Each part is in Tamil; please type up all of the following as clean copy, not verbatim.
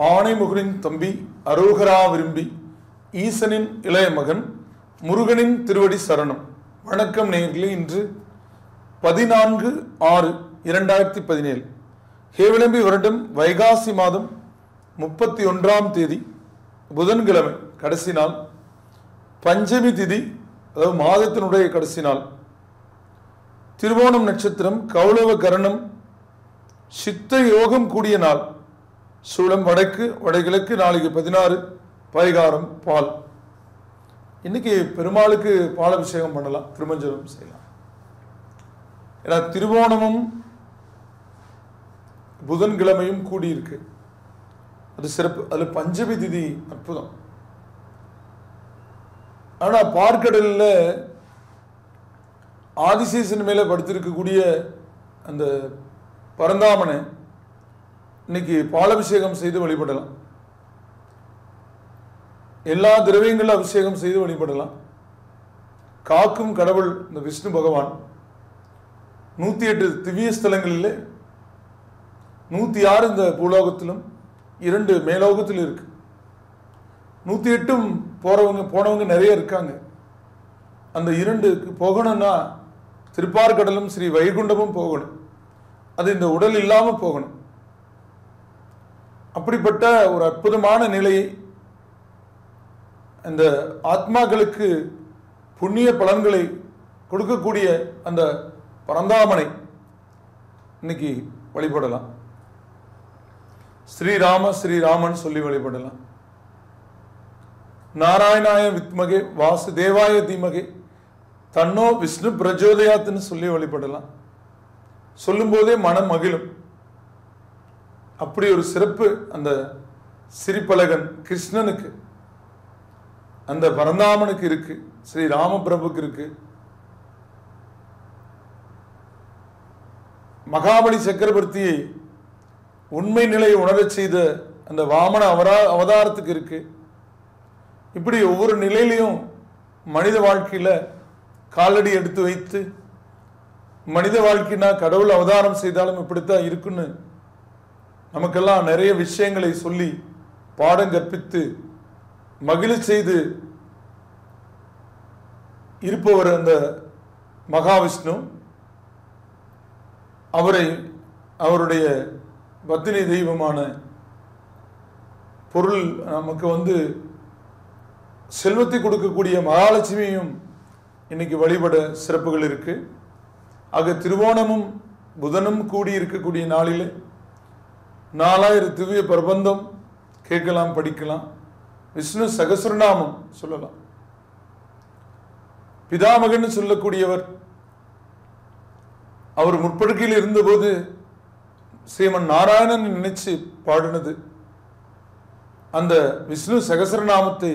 ஆனைமுகனின் தம்பி அரோகரா விரும்பி ஈசனின் இளைய மகன் முருகனின் திருவடி சரணம். வணக்கம் நேயர்களே. இன்று 14/6/2017 ஹேவிளம்பி வருடம் வைகாசி மாதம் 31ஆம் தேதி புதன்கிழமை, கடைசி நாள், பஞ்சமி திதி, அதாவது மாதத்தினுடைய கடைசி நாள். திருவோணம் நட்சத்திரம், கௌளவ கரணம், சித்த யோகம் கூடிய நாள். சூலம் வடக்கு, வடகிழக்கு, நாளைக்கு 16, பரிகாரம் பால். இன்னைக்கு பெருமாளுக்கு பாலாபிஷேகம் பண்ணலாம், திருமஞ்சனம் செய்யலாம். ஏன்னா திருவோணமும் புதன்கிழமையும் கூடியிருக்கு, அது சிறப்பு. அதுல பஞ்சமி திதி அற்புதம். ஆனா பார்க்கடல்ல ஆதிசேஷன் மேல படுத்திருக்கக்கூடிய அந்த பரந்தாமனை இன்னைக்கு பாலாபிஷேகம் செய்து வழிபடலாம். எல்லா திரவியங்களும் அபிஷேகம் செய்து வழிபடலாம். காக்கும் கடவுள் இந்த விஷ்ணு பகவான் 108 திவ்ய ஸ்தலங்களிலே 106 இந்த பூலோகத்திலும் 2 மேலோகத்திலும் இருக்கு. 108ம் போனவங்க நிறைய இருக்காங்க. அந்த 2க்கு போகணும்னா திருப்பார்கடலும் ஸ்ரீ வைகுண்டமும் போகணும். அது இந்த உடல் இல்லாம போகணும். அப்படிப்பட்ட ஒரு அற்புதமான நிலையை, அந்த ஆத்மாக்களுக்கு புண்ணிய பலன்களை கொடுக்கக்கூடிய அந்த பரந்தாமனை இன்னைக்கு வழிபடலாம். ஸ்ரீராமன் சொல்லி வழிபடலாம். நாராயணாய வித்மகே வாசுதேவாய தீமகே தன்னோ விஷ்ணு பிரஜோதயாத்னு சொல்லி வழிபடலாம். சொல்லும் போதே மனம் மகிழும். அப்படி ஒரு சிறப்பு அந்த சிரிப்பழகன் கிருஷ்ணனுக்கு, அந்த பரந்தாமனுக்கு இருக்கு, ஸ்ரீ ராமபிரபுக்கு இருக்கு. மகாபலி சக்கரவர்த்தியை உண்மை நிலையை உணரச் செய்த அந்த வாமன அவதாரத்துக்கு இருக்கு. இப்படி ஒவ்வொரு நிலையிலையும் மனித வாழ்க்கையில காலடி எடுத்து வைத்து, மனித வாழ்க்கைனா கடவுள் அவதாரம் செய்தாலும் இப்படித்தான் இருக்குன்னு நமக்கெல்லாம் நிறைய விஷயங்களை சொல்லி பாடம் கற்பித்து மகிழ செய்து இருப்பவர் அந்த மகாவிஷ்ணு. அவருடைய பத்தினி தெய்வமான பொருள் நமக்கு செல்வத்தை கொடுக்கக்கூடிய மகாலட்சுமியும் இன்னைக்கு வழிபட சிறப்புகள் இருக்கு. ஆக திருவோணமும் புதனும் கூடி இருக்கக்கூடிய நாளிலே 4000 திவ்ய பிரபந்தம் கேட்கலாம், படிக்கலாம். விஷ்ணு சகஸ்ரநாமம் சொல்லலாம். பிதாமகன் சொல்லக்கூடியவர், அவர் முற்படுக்கையில் இருந்தபோது ஸ்ரீமன் நாராயணன் நினைச்சு பாடினது அந்த விஷ்ணு சகஸ்ரநாமத்தை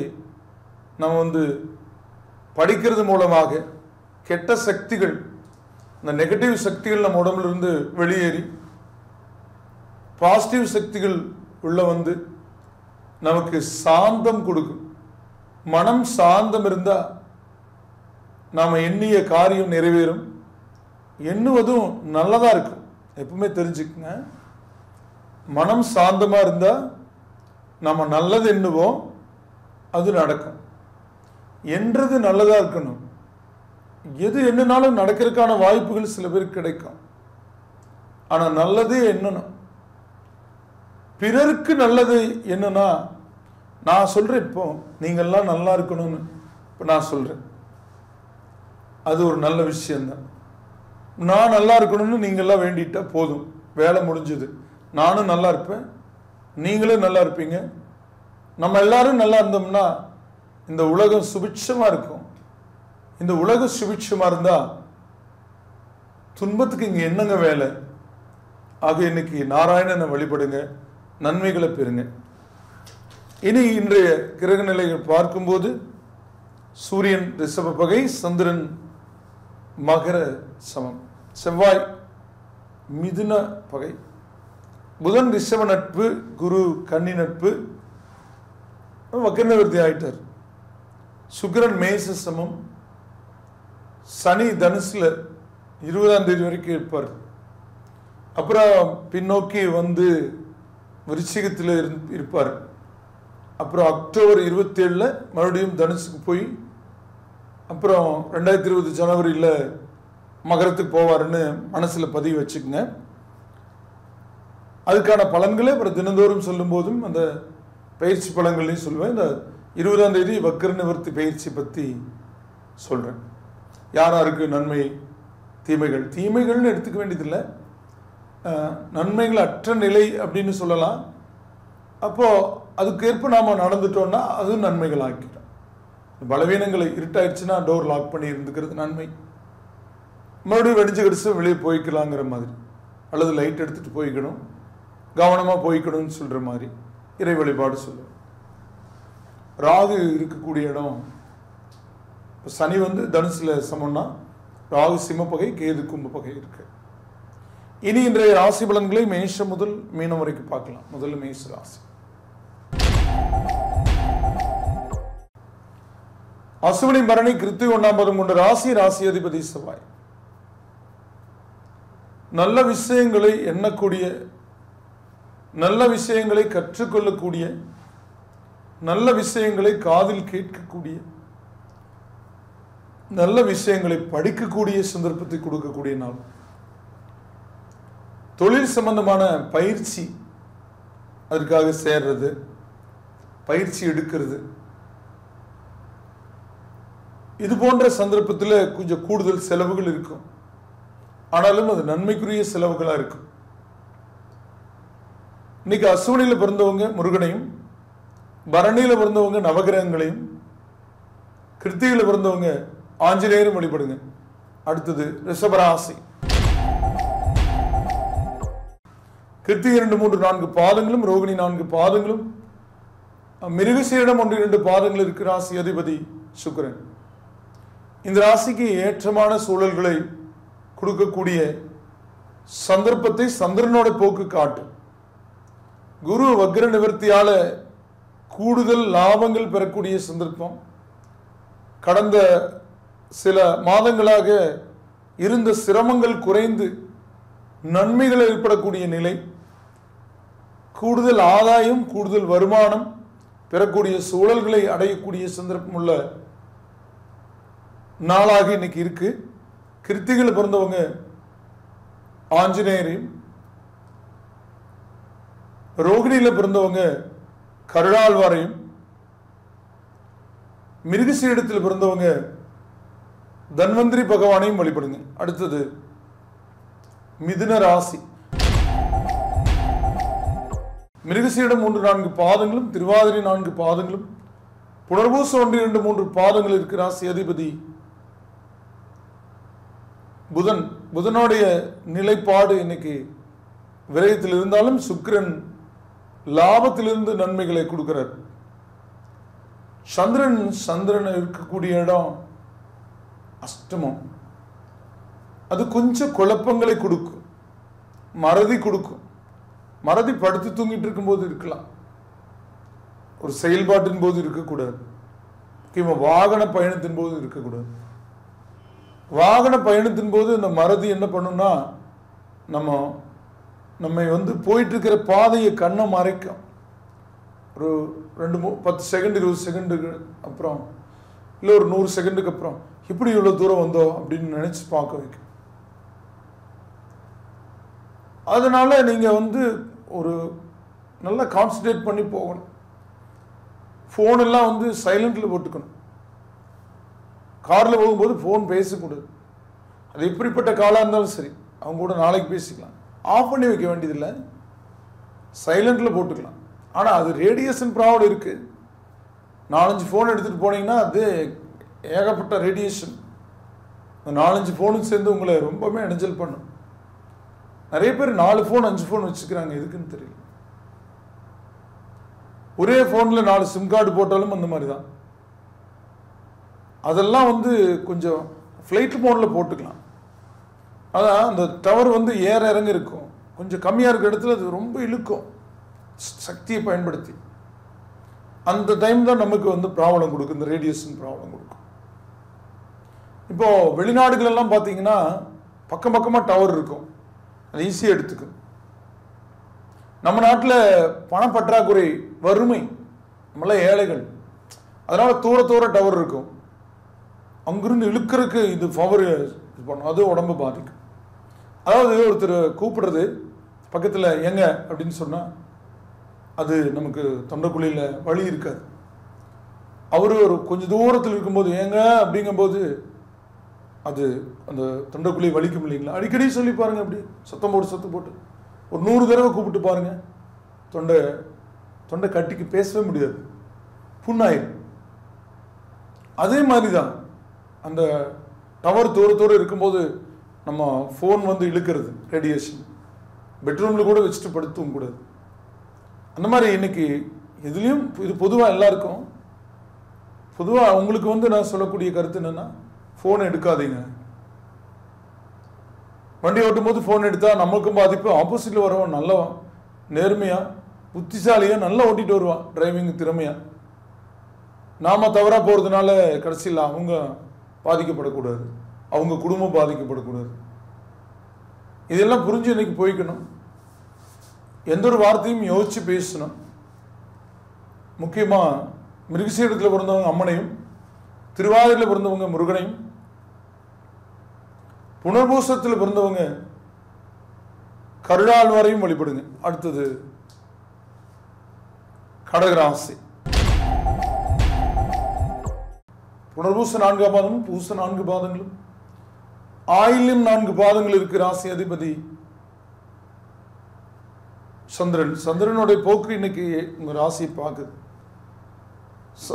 நாம் படிக்கிறது மூலமாக கெட்ட சக்திகள், இந்த நெகட்டிவ் சக்திகள் நம்ம உடம்புல இருந்து வெளியேறி பாசிட்டிவ் சக்திகள் உள்ள நமக்கு சாந்தம் கொடுக்கும். மனம் சாந்தம் இருந்தா நாம எண்ணிய காரியம் நிறைவேறும். எண்ணுவதும் நல்லதா இருக்கும். எப்பவுமே தெரிஞ்சுக்குங்க, மனம் சாந்தமா இருந்தா நாம நல்லது எண்ணுவோம், அது நடக்கும். என்றது நல்லதா இருக்கணும். எது எண்ணினாலும் நடக்கிறதுக்கான வாய்ப்புகள் சில பேருக்கு கிடைக்கும். ஆனா நல்லதே எண்ணணும். பிறருக்கு நல்லது என்னன்னா, நான் சொல்றேன், இப்போ நீங்கள்லாம் நல்லா இருக்கணும்னு இப்போ நான் சொல்றேன், அது ஒரு நல்ல விஷயம்தான். நான் நல்லா இருக்கணும்னு நீங்கள்லாம் வேண்டிட்டா போதும், வேலை முடிஞ்சது. நானும் நல்லா இருப்பேன், நீங்களும் நல்லா இருப்பீங்க. நம்ம எல்லாரும் நல்லா இருந்தோம்னா இந்த உலகம் சுபிட்சமா இருக்கும். இந்த உலகம் சுபிட்சமா இருந்தா துன்பத்துக்கு இங்க என்னங்க வேலை? ஆக இன்னைக்கு நாராயணனை வழிபடுங்க, நன்மைகளை பெறுங்க. இனி இன்றைய கிரக நிலைகள் பார்க்கும்போது சூரியன் ரிஷப பகை, சந்திரன் மகர சமம், செவ்வாய் மிதுன பகை, புதன் ரிஷப நட்பு, குரு கன்னி நட்பு, வக்கரநிவர்த்தி ஆயிட்டார். சுக்கிரன் மேச சமம், சனி தனுசுல 20ஆம் தேதி வரைக்கும் இருப்பார். அப்புறம் பின்னோக்கி விருச்சிகத்தில் இருப்பார். அப்புறம் அக்டோபர் 27 மறுபடியும் தனுசுக்கு போய் அப்புறம் 2020 ஜனவரியில் மகரத்துக்கு போவாருன்னு மனசில் பதிவு வச்சுக்கோங்க. அதுக்கான பலன்களை அப்புறம் தினந்தோறும் சொல்லும் போதும் அந்த பயிற்சி பலன்களையும் சொல்லுவேன். இந்த 20ஆம் தேதி வக்ர நிவர்த்தி பயிற்சி பற்றி சொல்கிறேன். யாருக்கு நன்மை தீமைகள், தீமைகள்னு எடுத்துக்க வேண்டியதில்லை, நன்மைகள் அற்ற நிலை அப்படின்னு சொல்லலாம். அப்போது அதுக்கேற்ப நாம் நடந்துட்டோம்னா அதுவும் நன்மைகள் ஆக்கிடும். பலவீனங்களை இருட்டாயிடுச்சுன்னா டோர் லாக் பண்ணி இருந்துக்கிறது நன்மை. மறுபடியும் வெடிஞ்சு கடிச்சு வெளியே போய்க்கலாங்கிற மாதிரி, அல்லது லைட் எடுத்துகிட்டு போய்க்கணும், கவனமாக போய்க்கணும்னு சொல்கிற மாதிரி இறை வழிபாடு சொல்லுவேன். ராகு இருக்கக்கூடிய இடம், இப்போ சனி தனுசில் சமம்னா ராகு சிம்மப்பகை, கேது கும்பப்பகை இருக்கு. இனி இன்றைய ராசி பலன்களை மேஷம் முதல் மீனம் வரைக்கும் பார்க்கலாம். முதல்ல மேஷ ராசி. அசுவினி பரணி கிருத்திகை 1ஆம் பாதம் கொண்ட ராசி. ராசி அதிபதி செவ்வாய். நல்ல விஷயங்களை எண்ணக்கூடிய, நல்ல விஷயங்களை கற்றுக்கொள்ளக்கூடிய, நல்ல விஷயங்களை காதில் கேட்கக்கூடிய, நல்ல விஷயங்களை படிக்கக்கூடிய சந்தர்ப்பத்தை கொடுக்கக்கூடிய நாள். தொழில் சம்பந்தமான பயிற்சி, அதற்காக சேர்றது, பயிற்சி எடுக்கிறது, இது போன்ற சந்தர்ப்பத்தில் கொஞ்சம் கூடுதல் செலவுகள் இருக்கும். ஆனாலும் அது நன்மைக்குரிய செலவுகளாக இருக்கும். இன்னைக்கு அசுவனியில் பிறந்தவங்க முருகனையும், பரணியில் பிறந்தவங்க நவகிரகங்களையும், கிருத்திகையில் பிறந்தவங்க ஆஞ்சநேயரும் வழிபடுங்க. அடுத்தது ரிஷபராசி. கிருத்திகை 2, 3, 4 பாதங்களும், ரோகிணி 4 பாதங்களும், மிருகசீரிடம் 1, 2 பாதங்கள் இருக்கு. ராசி அதிபதி சுக்கிரன். இந்த ராசிக்கு ஏற்றமான சூழல்களை கொடுக்கக்கூடிய சந்தர்ப்பத்தை சந்திரனோட போக்கு காட்டும். குரு வக்ர நிவர்த்தியால கூடுதல் லாபங்கள் பெறக்கூடிய சந்தர்ப்பம். கடந்த சில மாதங்களாக இருந்த சிரமங்கள் குறைந்து நன்மைகள் ஏற்படக்கூடிய நிலை, கூடுதல் ஆதாயம், கூடுதல் வருமானம் பெறக்கூடிய சூழல்களை அடையக்கூடிய சந்தர்ப்பம் உள்ள நாளாக இன்னைக்கு இருக்கு. கிருத்திகையில் பிறந்தவங்க ஆஞ்சநேயரையும், ரோகிணியில் பிறந்தவங்க கருடாழ்வாரையும், மிருகசீரிடத்தில் பிறந்தவங்க தன்வந்திரி பகவானையும் வழிபடுங்க. அடுத்தது மிதுன ராசி. மிருகசீரிடம் 3, 4 பாதங்களும், திருவாதிரை 4 பாதங்களும், புனர்பூசம் 1, 2, 3 பாதங்கள் இருக்கு. ராசி அதிபதி புதன். புதனுடைய நிலைப்பாடு இன்னைக்கு விரயத்தில் இருந்தாலும் சுக்கிரன் லாபத்திலிருந்து நன்மைகளை கொடுக்கிறார். சந்திரன் இருக்கக்கூடிய இடம் அஷ்டமம். அது கொஞ்சம் குழப்பங்களை கொடுக்கும், மறதி கொடுக்கும். மறதி படுத்து தூங்கிட்டு இருக்கும்போது இருக்கலாம், ஒரு செயல்பாட்டின் போது இருக்கக்கூடாது. முக்கியமாக வாகன பயணத்தின் போது இருக்கக்கூடாது. வாகன பயணத்தின் போது இந்த மறதி என்ன பண்ணும்னா, நம்மை போயிட்டு இருக்கிற பாதையை கண்ணை மறைக்கும். ஒரு 10 செகண்ட் 20 செகண்டுக்கு அப்புறம், இல்லை ஒரு 100 செகண்டுக்கு அப்புறம் இப்படி இவ்வளோ தூரம் வந்தோம் அப்படின்னு நினச்சி பார்க்க வைக்கும். அதனால நீங்கள் ஒரு நல்லா கான்சன்ட்ரேட் பண்ணி போகணும். ஃபோன் எல்லாம் சைலண்டில் போட்டுக்கணும். காரில் போகும்போது ஃபோன் பேசக்கூடாது. அது எப்படிப்பட்ட காலாக இருந்தாலும் சரி, அவங்க கூட நாளைக்கு பேசிக்கலாம். ஆஃப் பண்ணி வைக்க வேண்டியதில்லை, சைலண்டில் போட்டுக்கலாம். ஆனால் அது ரேடியேஷன் ப்ராப்ளம் இருக்குது. 4-5 ஃபோன் எடுத்துகிட்டு போனீங்கன்னா அது ஏகப்பட்ட ரேடியேஷன். அந்த 4-5 ஃபோனுக்கு சேர்ந்து உங்களை ரொம்பவே இடைஞ்சல் பண்ணும். நிறைய பேர் 4 ஃபோன் 5 ஃபோன் வச்சுக்கிறாங்க, எதுக்குன்னு தெரியல. ஒரே ஃபோனில் 4 சிம் கார்டு போட்டாலும் அந்த மாதிரி தான். அதெல்லாம் கொஞ்சம் ஃப்ளைட் மோடில் போட்டுக்கலாம். அதான் அந்த டவர் ஏற இறங்க இருக்கும், கொஞ்சம் கம்மியாக இருக்கிற இடத்துல அது ரொம்ப இழுக்கும் சக்தியை பயன்படுத்தி. அந்த டைம் தான் நமக்கு ப்ராப்ளம் கொடுக்கும், இந்த ரேடியேஷன் ப்ராப்ளம் கொடுக்கும். இப்போது வெளிநாடுகளெல்லாம் பார்த்தீங்கன்னா பக்கம் பக்கமாக டவர் இருக்கும், அது ஈஸியாக எடுத்துக்கும். நம்ம நாட்டில் பணப்பற்றாக்குறை, வறுமை, நம்மளாம் ஏழைகள். அதனால தூர டவர் இருக்கும். அங்கிருந்து இழுக்கிறதுக்கு இது பவர் இது பண்ணும், அது உடம்பு பாதிக்கும். அதாவது ஒருத்தர் கூப்பிடுறது பக்கத்தில் எங்க அப்படின்னு சொன்னால் அது நமக்கு தொண்டைக்குழியில் வலி இருக்காது. அவர் ஒரு கொஞ்சம் தூரத்தில் இருக்கும்போது ஏங்க அப்படிங்கும்போது அது அந்த தொண்டைக்குழி வலிக்கும் இல்லைங்களா? அடிக்கடி சொல்லி பாருங்க, அப்படி சத்தம் போட்டு ஒரு 100 தடவை கூப்பிட்டு பாருங்க, தொண்டை கட்டிக்கு பேசவே முடியாது, புண்ணாயிரும். அதே மாதிரி தான் அந்த டவர் தூர இருக்கும்போது நம்ம ஃபோன் வந்து இழுக்கிறது, ரேடியேஷன், பெட்ரூமில் கூட வச்சுட்டு படுத்தவும் கூடாது. அந்த மாதிரி இன்னைக்கு இதுலேயும் இது பொதுவாக எல்லாருக்கும், பொதுவாக உங்களுக்கு வந்து நான் சொல்லக்கூடிய கருத்து என்னன்னா, ஃபோன் எடுக்காதீங்க. வண்டி ஓட்டும் போது ஃபோன் எடுத்தால் நமக்கும் பாதிப்பு. ஆப்போசிட்டில் வரவன் நல்லவன், நேர்மையாக, புத்திசாலியாக நல்லா ஓட்டிகிட்டு வருவான், டிரைவிங் திறமையாக. நாம் தவறாக போகிறதுனால கடைசியில் அவங்க பாதிக்கப்படக்கூடாது, அவங்க குடும்பம் பாதிக்கப்படக்கூடாது. இதெல்லாம் புரிஞ்சு இன்னைக்கு போய்க்கணும். எந்த ஒரு வார்த்தையும் யோசிச்சு பேசணும். முக்கியமாக மிருகசீரத்தில் பிறந்தவங்க அம்மனையும், திருவாதிரையில் பிறந்தவங்க முருகனையும், புனர்பூசத்தில் பிறந்தவங்க கருடாழ்வாரையும் வழிபடுங்க. அடுத்தது கடகராசி. புனர்பூச 4 பாதமும் பூச 4 பாதங்களும் ஆயில்யம் 4 பாதங்கள் இருக்கு. ராசி அதிபதி சந்திரன். சந்திரனுடைய போக்கு இன்னைக்கு உங்க ராசியை பார்க்குது.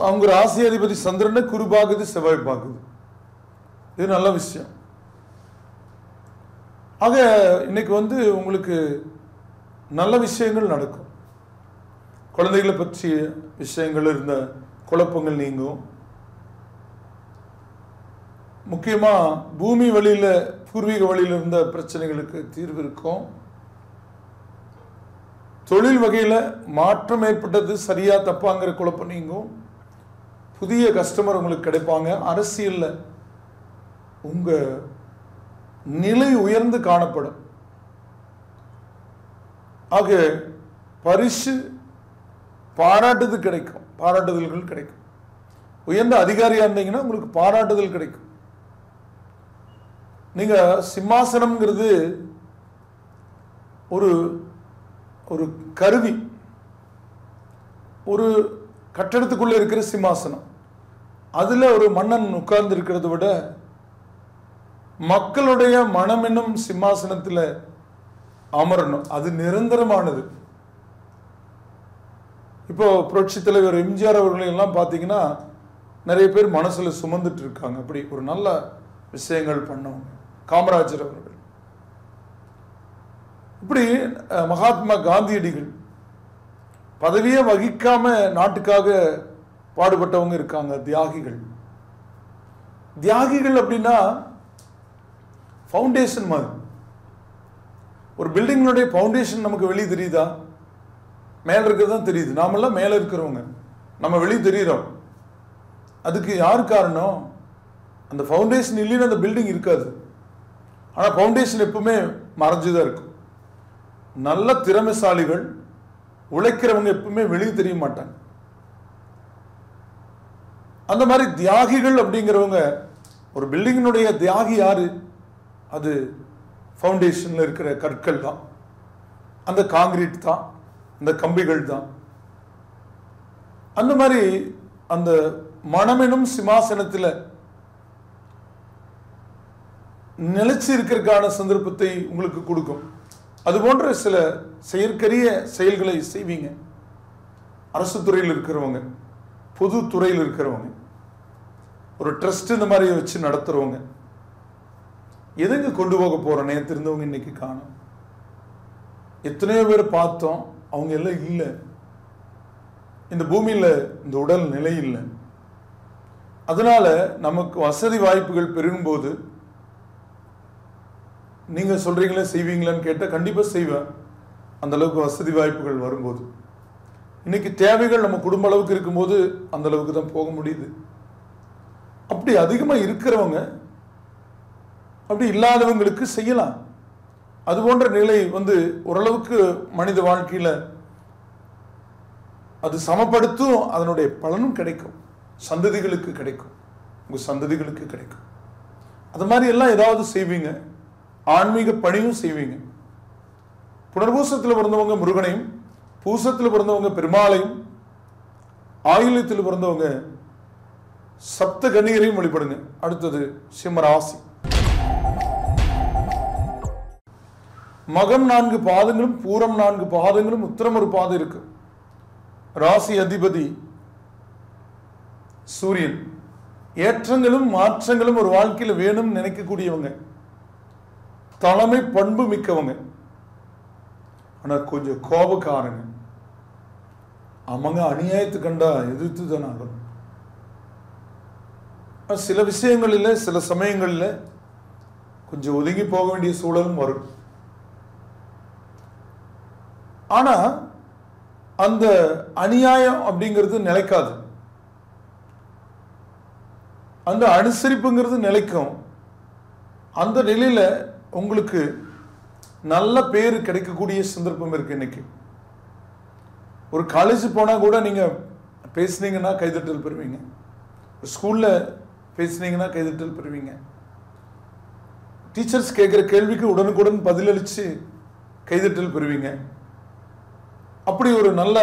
அவங்க ராசி அதிபதி சந்திரனை குரு பார்க்குது, செவ்வாய் பார்க்குது. இது நல்ல விஷயம். ஆக இன்னைக்கு வந்து உங்களுக்கு நல்ல விஷயங்கள் நடக்கும். குழந்தைகளை பற்றிய விஷயங்கள் இருந்த குழப்பங்கள் நீங்கும். முக்கியமாக பூமி வழியில், பூர்வீக வழியில் இருந்த பிரச்சனைகளுக்கு தீர்வு இருக்கும். தொழில் வகையில் மாற்றம் ஏற்பட்டது சரியா தப்பாங்கிற குழப்பம் நீங்கும். புதிய கஸ்டமர் உங்களுக்கு கிடைப்பாங்க. அரசியலில் உங்கள் நிலை உயர்ந்து காணப்படும். ஆக பரிசு, பாராட்டுதல் கிடைக்கும், பாராட்டுதல்கள் கிடைக்கும். உயர்ந்த அதிகாரியாக இருந்தீங்கன்னா உங்களுக்கு பாராட்டுதல் கிடைக்கும். நீங்கள் சிம்மாசனம்ங்கிறது ஒரு ஒரு கருவி. ஒரு கட்டடத்துக்குள்ளே இருக்கிற சிம்மாசனம், அதில் ஒரு மன்னன் உட்கார்ந்து இருக்கிறத விட மக்களுடைய மனம் என்னும் சிம்மாசனத்தில் அமரணும். அது நிரந்தரமானது. இப்போ புரட்சி தலைவர் எம்ஜிஆர் அவர்களை எல்லாம் பார்த்தீங்கன்னா நிறைய பேர் மனசில் சுமந்துட்டு இருக்காங்க. அப்படி ஒரு நல்ல விஷயங்கள் பண்ணவங்க. காமராஜர் அவர்கள், இப்படி மகாத்மா காந்தியடிகள் பதவியை வகிக்காம நாட்டுக்காக பாடுபட்டவங்க இருக்காங்க. தியாகிகள். தியாகிகள் அப்படின்னா ஃபவுண்டேஷன் மாதிரி. ஒரு பில்டிங்களுடைய ஃபவுண்டேஷன் நமக்கு வெளியே தெரியுதா? மேலே இருக்கிறது தான் தெரியுது. நாமெல்லாம் மேலே இருக்கிறவங்க, நம்ம வெளியே தெரிகிறோம். அதுக்கு யார் காரணம்? அந்த ஃபவுண்டேஷன் இல்லைன்னு அந்த பில்டிங் இருக்காது. ஆனால் ஃபவுண்டேஷன் எப்பவுமே மறைஞ்சுதான் இருக்கும். நல்ல திறமைசாலிகள், உழைக்கிறவங்க எப்பவுமே வெளியே தெரிய மாட்டாங்க. அந்த மாதிரி தியாகிகள் அப்படிங்கிறவங்க, ஒரு பில்டிங்கினுடைய தியாகி யாரு? அது ஃபவுண்டேஷன்ல இருக்கிற கற்கள் தான், அந்த காங்கிரீட் தான், அந்த கம்பிகள் தான். அந்த மாதிரி அந்த மனமெனும் சிம்மாசனத்தில் நிலைச்சு இருக்கிறதுக்கான சந்தர்ப்பத்தை உங்களுக்கு கொடுக்கும். அது போன்ற சில செயற்கரிய செயல்களை செய்வீங்க. அரசு துறையில் இருக்கிறவங்க, பொது துறையில் இருக்கிறவங்க, ஒரு ட்ரஸ்ட் இந்த மாதிரி வச்சு நடத்துறவங்க, எதுங்க கொண்டு போக போறோம்? நேற்று இருந்தவங்க இன்னைக்கு காணும். எத்தனையோ பேர் பார்த்தோம், அவங்க எல்லாம் இல்லை. இந்த பூமியில் இந்த உடல் நிலை இல்லை. அதனால நமக்கு வசதி வாய்ப்புகள் பெருகும்போது, நீங்க சொல்றீங்களே செய்வீங்களான்னு கேட்டால் கண்டிப்பா செய்வேன். அந்த அளவுக்கு வசதி வாய்ப்புகள் வரும்போது, இன்னைக்கு தேவைகள் நம்ம குடும்ப அளவுக்கு இருக்கும்போது அந்த அளவுக்கு தான் போக முடியுது. அப்படி அதிகமாக இருக்கிறவங்க அப்படி இல்லாதவங்களுக்கு செய்யலாம். அது போன்ற நிலை ஓரளவுக்கு மனித வாழ்க்கையில் அது சமப்படுத்தும், அதனுடைய பலனும் கிடைக்கும், சந்ததிகளுக்கு கிடைக்கும், உங்க சந்ததிகளுக்கு கிடைக்கும். அது மாதிரி எல்லாம் ஏதாவது செய்வீங்க, ஆன்மீக பணியும் செய்வீங்க. புனர்பூசத்தில் பிறந்தவங்க முருகனையும், பூசத்தில் பிறந்தவங்க பெருமாளையும், ஆயில்யத்தில் பிறந்தவங்க சப்த கன்னியரையும் வழிபடுங்க. அடுத்தது சிம்மராசி. மகம் 4 பாதங்களும், பூரம் 4 பாதங்களும், உத்திரம் ஒரு பாதம் இருக்கு. ராசி அதிபதி சூரியன். ஏற்றங்களும் மாற்றங்களும் ஒரு வாழ்க்கையில் வேணும் நினைக்கக்கூடியவங்க, தலைமை பண்பு மிக்கவங்க, ஆனா கொஞ்சம் கோபக்காரங்க. அவங்க அநியாயத்து கண்டா எதிர்த்து தான் ஆகணும். சில விஷயங்களில் சில சமயங்களில் கொஞ்சம் ஒதுங்கி போக வேண்டிய சூழலும் வரும். ஆனா அந்த அநியாயம் அப்படிங்கிறது நிலைக்காது, அந்த அனுசரிப்புங்கிறது நிலைக்கும். அந்த நிலையில உங்களுக்கு நல்ல பேர் கிடைக்கக்கூடிய சந்தர்ப்பம் இருக்கு. இன்னைக்கு ஒரு காலேஜ் போனா கூட நீங்க பேசுனீங்கன்னா கைதட்டல் பெறுவீங்க, ஸ்கூல்ல பேசுனீங்கன்னா கைதட்டல் பெறுவீங்க, டீச்சர்ஸ் கேட்கிற கேள்விக்கு உடனுக்குடன் பதிலளிச்சு கைதட்டல் பெறுவீங்க. அப்படி ஒரு நல்ல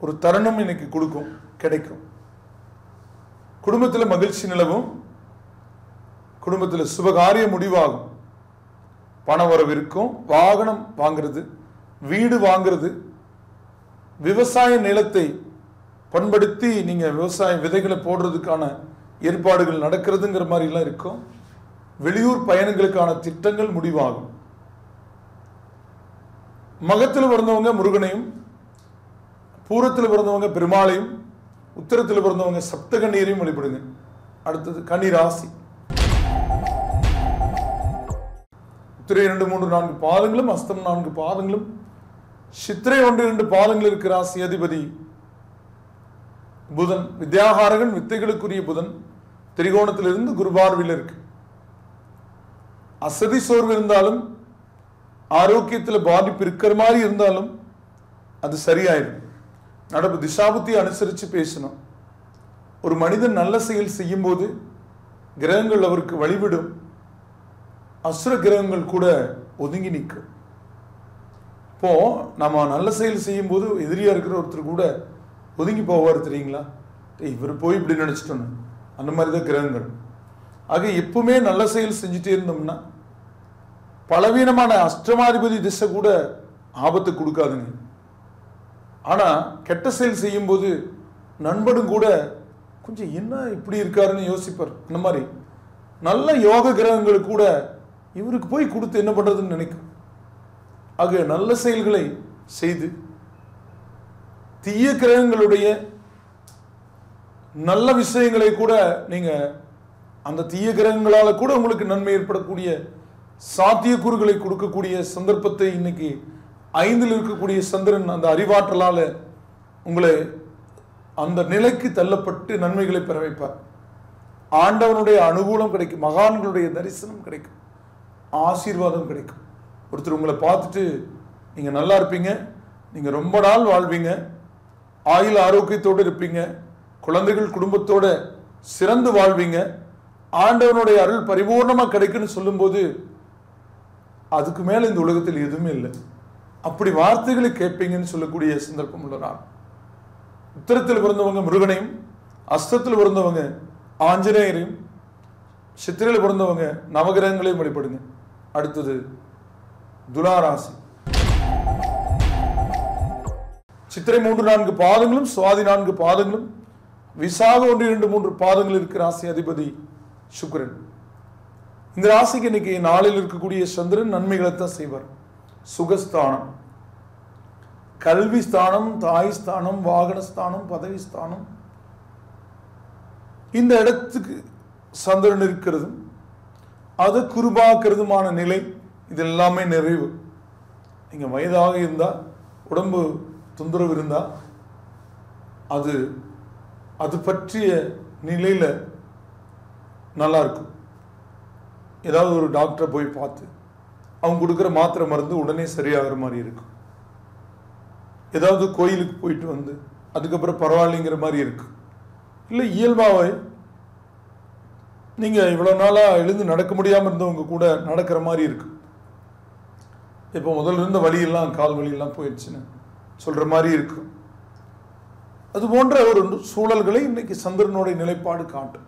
ஒரு தருணம் இன்னைக்கு கிடைக்கும். குடும்பத்தில் மகிழ்ச்சி நிலவும், குடும்பத்தில் சுபகாரிய முடிவாகும், பண வரவு இருக்கும், வாகனம் வாங்கிறது, வீடு வாங்கிறது, விவசாய நிலத்தை பண்படுத்தி நீங்க விவசாய விதைகளை போடுறதுக்கான ஏற்பாடுகள் நடக்கிறதுங்கிற மாதிரி எல்லாம் இருக்கும். வெளியூர் பயணங்களுக்கான திட்டங்கள் முடிவாகும். மகத்தில் பிறந்தவங்க முருகனையும், பூரத்தில் பிறந்தவங்க பெருமாளையும், உத்தரத்தில் பிறந்தவங்க சப்த கன்னியரையும் வழிபடுங்க. அடுத்தது கன்னி ராசி. உத்திரை 2, 3, 4 பாதங்களும், அஸ்தம் 4 பாதங்களும், சித்திரை 1, 2 பாதங்கள் இருக்கிற ராசி அதிபதி புதன். வித்யாகாரகன், வித்தைகளுக்குரிய புதன் திரிகோணத்திலிருந்து குருபார்வில் இருக்கு. அசதி சோர்வு இருந்தாலும், ஆரோக்கியத்தில் பாதிப்பு இருக்கிற மாதிரி இருந்தாலும் அது சரியாயிடும். நடப்பு திசாபுத்தி அனுசரித்து பேசணும். ஒரு மனிதன் நல்ல செயல் செய்யும் போது கிரகங்கள் அவருக்கு வழிவிடும், அசுர கிரகங்கள் கூட ஒதுங்கி நிற்கும். இப்போ நம்ம நல்ல செயல் செய்யும் போது எதிரியா இருக்கிற ஒருத்தர் கூட ஒதுங்கி போவார் தெரியுங்களா? இவர் போய் இப்படி நினைச்சிட்டோன்னு, அந்த மாதிரி தான் கிரகங்கள். ஆக எப்பவுமே நல்ல செயல் செஞ்சுட்டே இருந்தோம்னா பலவீனமான அஷ்டமாதிபதி திசை கூட ஆபத்து கொடுக்காதுங்க. ஆனா கெட்ட செயல் செய்யும் போது நண்பனும் கூட கொஞ்சம் என்ன இப்படி இருக்காருன்னு யோசிப்பார். இந்த மாதிரி நல்ல யோக கிரகங்கள் கூட இவருக்கு போய் கொடுத்து என்ன பண்றதுன்னு நினைக்கும். ஆக நல்ல செயல்களை செய்து தீய கிரகங்களுடைய நல்ல விஷயங்களை கூட நீங்க அந்த தீய கிரகங்களால கூட உங்களுக்கு நன்மை ஏற்படக்கூடிய சாத்தியக்கூறுகளை கொடுக்கக்கூடிய சந்தர்ப்பத்தை இன்னைக்கு 5ல் இருக்கக்கூடிய சந்திரன் அந்த அறிவாற்றலால உங்களை அந்த நிலைக்கு தள்ளப்பட்டு நன்மைகளை பெற வைப்பார். ஆண்டவனுடைய அனுகூலம் கிடைக்கும், மகான்களுடைய தரிசனம் கிடைக்கும், ஆசீர்வாதம் கிடைக்கும். ஒருத்தர் உங்களை பார்த்துட்டு நீங்க நல்லா இருப்பீங்க, நீங்க ரொம்ப நாள் வாழ்வீங்க, ஆயுள் ஆரோக்கியத்தோடு இருப்பீங்க, குழந்தைகள் குடும்பத்தோட சிறந்து வாழ்வீங்க, ஆண்டவனுடைய அருள் பரிபூர்ணமா கிடைக்குன்னு சொல்லும்போது அதுக்கு மேல இந்த உலகத்தில் எதுவுமே இல்லை. அப்படி வார்த்தைகளை கேட்பீங்கன்னு சொல்லக்கூடிய சந்தர்ப்பம் உள்ள நாள். உத்தரத்தில் பிறந்தவங்க முருகனையும், அஸ்தத்தில் பிறந்தவங்க ஆஞ்சநேயரையும், சித்திரையில் பிறந்தவங்க நவகிரகங்களையும் வழிபடுங்க. அடுத்தது துலாராசி. சித்திரை 3, 4 பாதங்களும், சுவாதி 4 பாதங்களும், விசாக 1, 2, 3 பாதங்கள் இருக்கிற ராசி அதிபதி சுக்கிரன். இந்த ராசிக்கு இன்னைக்கு நாளில் இருக்கக்கூடிய சந்திரன் நன்மைகளை தான் செய்வார். சுகஸ்தானம், கல்வி ஸ்தானம், தாய் ஸ்தானம், வாகனஸ்தானம், பதவி ஸ்தானம், இந்த இடத்துக்கு சந்திரன் இருக்கிறதும் அதை குருபாக்குறதுமான நிலை, இது எல்லாமே நிறைவு. நீங்க வயதாக இருந்தா, உடம்பு தொந்தரவு இருந்தா அது பற்றிய நிலையில நல்லா இருக்கும். ஏதாவது ஒரு டாக்டரை போய் பார்த்து அவங்க கொடுக்குற மாத்திரை மருந்து உடனே சரியாகிற மாதிரி இருக்கும். ஏதாவது கோயிலுக்கு போயிட்டு வந்து அதுக்கப்புறம் பரவாயில்லைங்கிற மாதிரி இருக்கு. இல்லை இயல்பாகவே நீங்கள் இவ்வளோ நாளாக எழுந்து நடக்க முடியாமல் இருந்தவங்க கூட நடக்கிற மாதிரி இருக்கு. இப்போ முதல்ல இருந்த வழியெல்லாம் கால் வழியெல்லாம் போயிடுச்சுன்னு சொல்கிற மாதிரி இருக்கு. அது போன்ற ஒரு சூழல்களை இன்னைக்கு சந்திரனுடைய நிலைப்பாடு காட்டும்.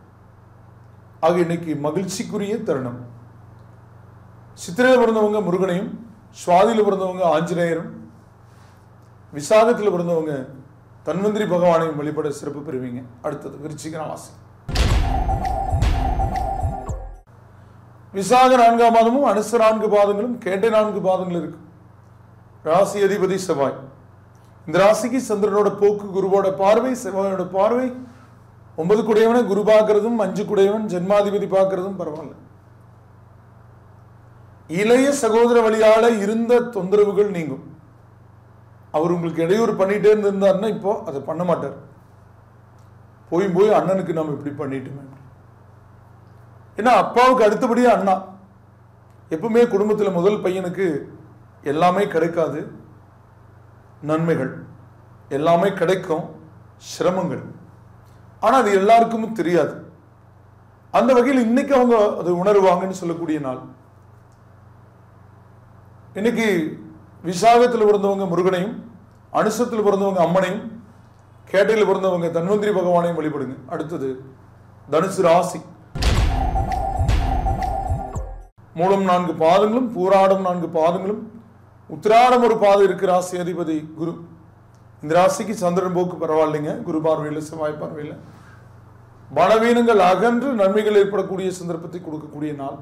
ஆக இன்னைக்கு மகிழ்ச்சிக்குரிய தருணம். சித்திரையில் பிறந்தவங்க முருகனையும், சுவாதியில் பிறந்தவங்க ஆஞ்சநேயரும், விசாகத்தில் பிறந்தவங்க தன்வந்திரி பகவானையும் வழிபட சிறப்பு பெறுவீங்க. அடுத்தது விருச்சிக ராசி. விசாக 4ஆம் பாதமும் அனுச 4 பாதங்களும் கேட்டை 4 பாதங்களும் இருக்கு. ராசி அதிபதி செவ்வாய். இந்த ராசிக்கு சந்திரனோட போக்கு, குருவோட பார்வை, செவ்வாயோட பார்வை 9 குடையவனை குரு பார்க்கறதும் 5 குடையவன் ஜென்மாதிபதி பார்க்கறதும் பரவாயில்ல. இளைய சகோதர வழியால இருந்த தொந்தரவுகள் நீங்கும். அவர் உங்களுக்கு இடையூறு பண்ணிட்டே இருந்தாருன்னா இப்போ அதை பண்ண மாட்டார். போய் அண்ணனுக்கு நம்ம இப்படி பண்ணிட்டோமே. ஏன்னா அப்பாவுக்கு அடுத்தபடியே அண்ணா. எப்பவுமே குடும்பத்தில் முதல் பையனுக்கு எல்லாமே கிடைக்காது. நன்மைகள் எல்லாமே கிடைக்கும், சிரமங்கள். ஆனால் அது எல்லாருக்கும் தெரியாது. அந்த வகையில் இன்னைக்கு அவங்க அதை உணர்வாங்கன்னு சொல்லக்கூடிய நாள். இன்னைக்கு விசாகத்தில் பிறந்தவங்க முருகனையும், அனுசத்தில் பிறந்தவங்க அம்மனையும், கேட்டையில் பிறந்தவங்க தன்வந்திரி பகவானையும் வழிபடுங்க. அடுத்தது தனுசு ராசி. மூலம் 4 பாதங்களும், பூராடம் 4 பாதங்களும், உத்திராடம் ஒரு பாதம் இருக்கு. ராசி அதிபதி குரு. இந்த ராசிக்கு சந்திரன் போக்கு பரவாயில்லைங்க. குரு பார்வையில், செவ்வாய் பார்வையில் பலவீனங்கள் அகன்று நன்மைகள் ஏற்படக்கூடிய சந்தர்ப்பத்தை கொடுக்கக்கூடிய நாள்.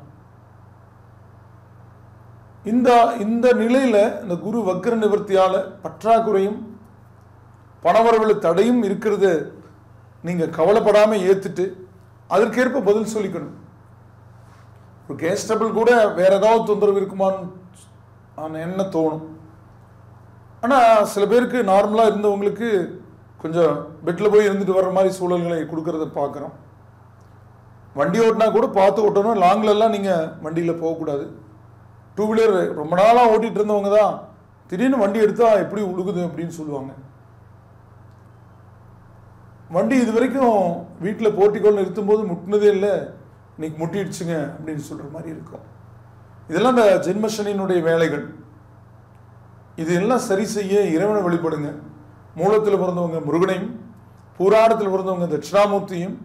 இந்த நிலையில இந்த குரு வக்ர நிவர்த்தியால பற்றாக்குறையும் பணவரவுல தடையும் இருக்கிறது நீங்க கவலைப்படாம ஏத்துட்டு அதற்கேற்ப பதில் சொல்லிக்கணும். ஒரு கேஸ்டபிள் கூட வேற ஏதாவது தொந்தரவு இருக்குமான்னு என்ன தோணும். ஆனால் சில பேருக்கு நார்மலாக இருந்தவங்களுக்கு கொஞ்சம் பெட்டில் போய் இருந்துட்டு வர்ற மாதிரி சூழல்களை கொடுக்கறத பார்க்குறோம். வண்டி ஓட்டினா கூட பார்த்து ஓட்டணும். லாங்லெல்லாம் நீங்கள் வண்டியில் போகக்கூடாது. 2 வீலர் ரொம்ப நாளாக ஓட்டிகிட்டு இருந்தவங்க தான் திடீர்னு வண்டி எடுத்தால் எப்படி உழுகுது அப்படின்னு சொல்லுவாங்க. வண்டி இது வரைக்கும் வீட்டில் போர்ட்டிக்கோல் நிறுத்தும் போது முட்டினதே இல்லை, இன்னைக்கு முட்டிடுச்சுங்க அப்படின்னு சொல்கிற மாதிரி இருக்கும். இதெல்லாம் இந்த ஜென்மசனியினுடைய வேலைகள். இது எல்லாம் சரி செய்ய இறைவனை வழிபடுங்க. மூலத்தில் பிறந்தவங்க முருகனையும், பூராடத்தில் பிறந்தவங்க தட்சிணாமூர்த்தியும்,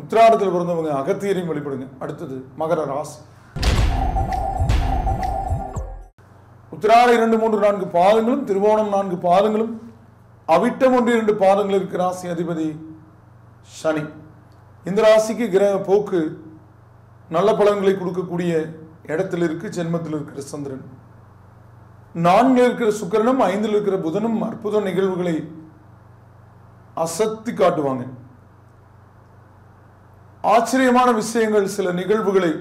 உத்திராடத்தில் பிறந்தவங்க அகத்தியரையும் வழிபடுங்க. அடுத்தது மகர ராசி. உத்திராடம் 2, 3, 4 பாதங்களும், திருவோணம் 4 பாதங்களும், அவிட்டம் 1, 2 பாதங்கள் இருக்கிற ராசி அதிபதி சனி. இந்த ராசிக்கு கிரக போக்கு நல்ல பலன்களை கொடுக்கக்கூடிய இடத்துல இருக்கு. ஜென்மத்தில் இருக்கிற சந்திரன், 4 இருக்கிற சுக்கிரனும் 5 இருக்கிற புதனும் அற்புத நிகழ்வுகளை அசத்தி காட்டுவாங்க. ஆச்சரியமான விஷயங்கள், சில நிகழ்வுகளை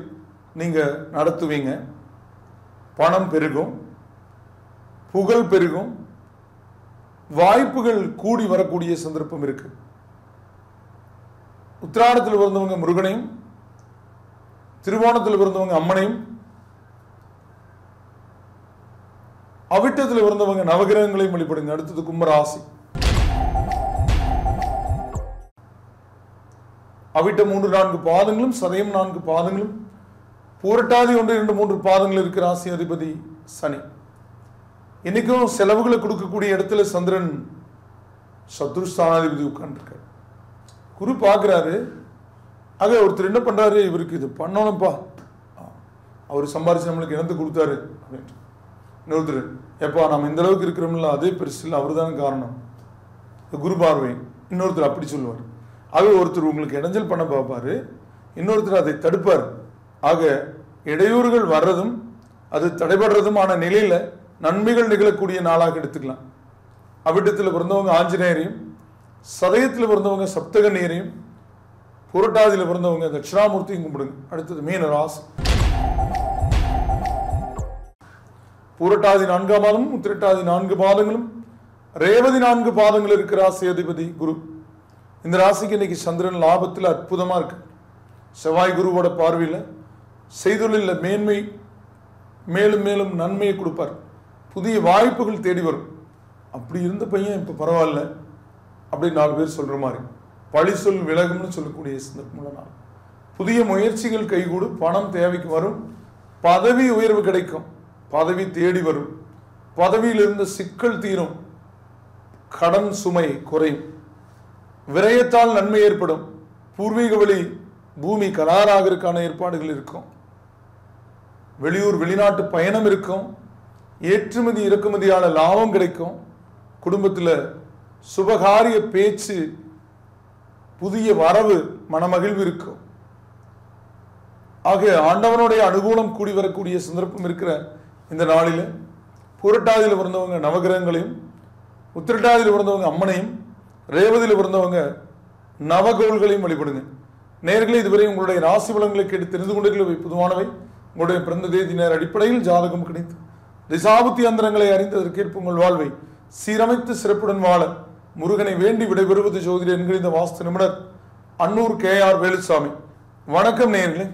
நீங்க நடத்துவீங்க. பணம் பெருகும், புகழ் பெருகும், வாய்ப்புகள் கூடி வரக்கூடிய சந்தர்ப்பம் இருக்கு. உத்திராடத்தில் பிறந்தவங்க முருகனையும், திருவோணத்தில் பிறந்தவங்க அம்மனையும், அவிட்டத்தில் பிறந்தவங்க நவகிரகங்களையும் வழிபடுங்க. அடுத்தது கும்பராசி. அவிட்டம் 3, 4 பாதங்களும், சதயம் 4 பாதங்களும், பூரட்டாதி 1, 2, 3 பாதங்கள் இருக்கிற ராசி அதிபதி சனி. இன்னைக்கும் செலவுகளை கொடுக்கக்கூடிய இடத்துல சந்திரன் சத்ருஸ்தானாதிபதி உட்கார்ந்துருக்காரு. குரு பார்க்குறாரு. ஆக ஒருத்தர் என்ன பண்ணுறாரு, இவருக்கு இது பண்ணணும்ப்பா, அவர் சம்பாரிச்சு நம்மளுக்கு இனத்தை கொடுத்தாரு அப்படின்ட்டு. இன்னொருத்தர், எப்பா நம்ம இந்த அளவுக்கு இருக்கிறோம்ல அதே பெருசு இல்லை, அவர் தானே காரணம், குரு பார்வை. இன்னொருத்தர் அப்படி சொல்லுவார். ஆக ஒருத்தர் உங்களுக்கு இடைஞ்சல் பண்ண பார்ப்பாரு, இன்னொருத்தர் அதை தடுப்பார். ஆக இடையூறுகள் வர்றதும் அது தடைபடுறதுமான நிலையில நன்மைகள் நிகழக்கூடிய நாளாக எடுத்துக்கலாம். அவிட்டத்தில் பிறந்தவங்க ஆஞ்சநேயரையும், சதயத்தில் பிறந்தவங்க சப்தகன்னியரையும், புரட்டாதியில் பிறந்தவங்க தட்சிணாமூர்த்தியும் கும்பிடுங்க. அடுத்தது மீன ராசி. பூரட்டாதி 4ஆம் பாதமும், உத்திரட்டாதி 4 பாதங்களும், ரேவதி 4 பாதங்கள் இருக்கிற ராசி அதிபதி குரு. இந்த ராசிக்கு இன்னைக்கு சந்திரன் லாபத்தில் அற்புதமா இருக்கு. செவ்வாய் குருவோட பார்வையில் செய்தொழில் மேன்மை மேலும் மேலும் நன்மையை கொடுப்பார். புதிய வாய்ப்புகள் தேடி வரும். அப்படி இருந்த பையன் இப்போ பரவாயில்ல அப்படி 4 பேர் சொல்கிற மாதிரி பழி சொல் விலகும்னு சொல்லக்கூடிய சந்தர்ப்பமுள்ள நாள். புதிய முயற்சிகள் கைகூடு, பணம் தேவைக்கு வரும், பதவி உயர்வு கிடைக்கும், பதவி தேடி வரும், பதவியில் இருந்த சிக்கல் தீரும், கடன் சுமை குறையும், விரயத்தால் நன்மை ஏற்படும், பூர்வீக வழி பூமி கராராகிறதுக்கான ஏற்பாடுகள் இருக்கும், வெளியூர் வெளிநாட்டு பயணம் இருக்கும், ஏற்றுமதி இறக்குமதியால லாபம் கிடைக்கும், குடும்பத்தில் சுபகாரிய பேச்சு, புதிய வரவு, மனமகிழ்வு இருக்கும். ஆக ஆண்டவனுடைய அனுகூலம் கூடி வரக்கூடிய சந்தர்ப்பம் இருக்கிற இந்த நாளில் புரட்டாதியில் பிறந்தவங்க நவகிரகங்களையும், உத்திரட்டாதியில் பிறந்தவங்க அம்மனையும், ரேவதியில் பிறந்தவங்க நவகோள்களையும் வழிபடுங்க. நேயர்களே, இதுவரை உங்களுடைய ராசி பலன்களை கேட்டு தெரிந்து கொண்டிருக்கிறவை பொதுவானவை. உங்களுடைய பிறந்த தேதி நேர அடிப்படையில் ஜாதகம் கிடைத்து திசாபுத்தி அந்தரங்களை அறிந்ததற்கேற்ப உங்கள் வாழ்வை சீரமைத்து சிறப்புடன் வாழ முருகனை வேண்டி விடைபெறுவது ஜோதிடர் என்கிற இந்த வாஸ்து நிபுணர் அன்னூர் KR வேலுசாமி. வணக்கம் நேயர்களே.